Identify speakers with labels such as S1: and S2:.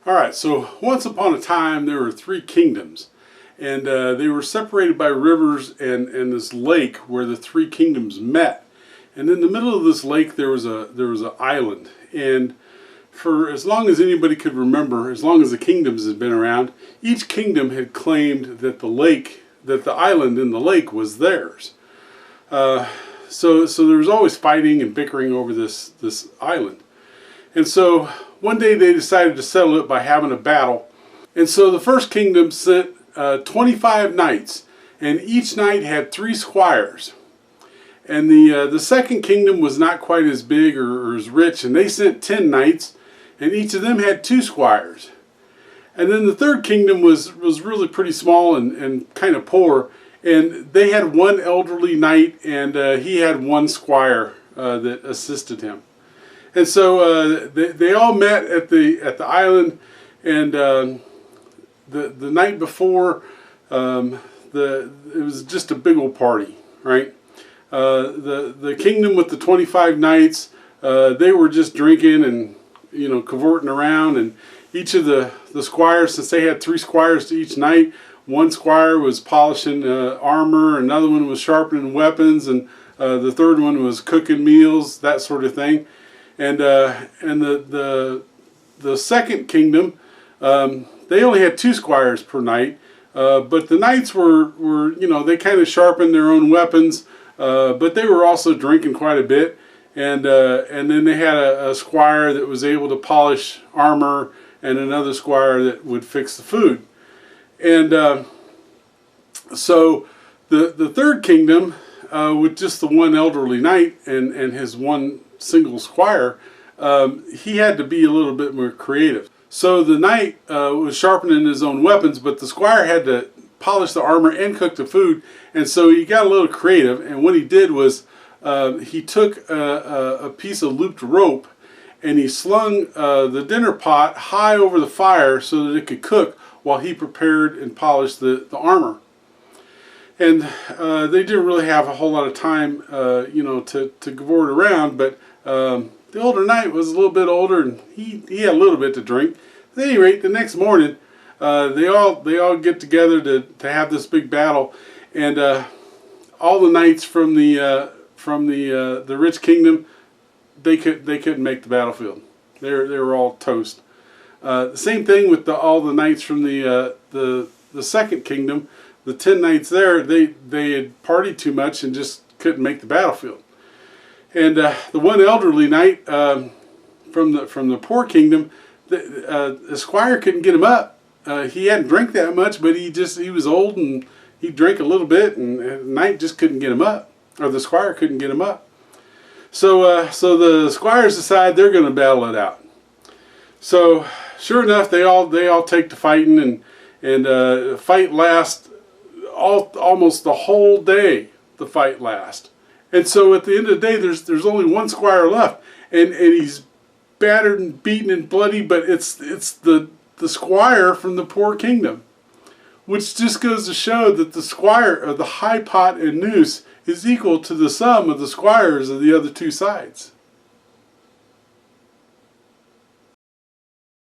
S1: All right, so once upon a time there were three kingdoms, and they were separated by rivers and this lake where the three kingdoms met. And in the middle of this lake there was an island, and for as long as anybody could remember, as long as the kingdoms had been around, each kingdom had claimed that the island in the lake was theirs. So there was always fighting and bickering over this island. And so one day they decided to settle it by having a battle. And so the first kingdom sent 25 knights, and each knight had 3 squires. And the second kingdom was not quite as big or as rich, and they sent 10 knights, and each of them had 2 squires. And then the third kingdom was really pretty small and kind of poor, and they had 1 elderly knight, and he had 1 squire that assisted him. And so they all met at the island, and the night before, it was just a big old party, right? The kingdom with the 25 knights, they were just drinking and cavorting around, and each of the squires, since they had 3 squires to each knight, 1 squire was polishing armor, another one was sharpening weapons, and the third one was cooking meals, that sort of thing. And the second kingdom, they only had 2 squires per knight, but the knights were they kind of sharpened their own weapons, but they were also drinking quite a bit. And then they had a squire that was able to polish armor, and another squire that would fix the food. And so the third kingdom, with just the 1 elderly knight and his 1 single squire, he had to be a little bit more creative. So the knight was sharpening his own weapons, but the squire had to polish the armor and cook the food, and so he got a little creative. And what he did was he took a piece of looped rope, and he slung the dinner pot high over the fire so that it could cook while he prepared and polished the armor. And they didn't really have a whole lot of time to cavort around, but the older knight was a little bit older, and he had a little bit to drink. At any rate, the next morning, they all get together to have this big battle, and all the knights from the rich kingdom, they couldn't make the battlefield. They were all toast. The same thing with all the knights from the second kingdom. The 10 knights there, they had partied too much and just couldn't make the battlefield. And the 1 elderly knight from the poor kingdom, the squire couldn't get him up. He hadn't drank that much, but he was old, and he drank a little bit, and the knight just couldn't get him up, or the squire couldn't get him up. So the squires decide they're going to battle it out. So sure enough, they all take to fighting, and fight lasts almost the whole day. The fight lasts. And so at the end of the day, there's only 1 squire left, and he's battered and beaten and bloody, but it's the squire from the poor kingdom, which just goes to show that the squire of the high pot and noose is equal to the sum of the squires of the other 2 sides.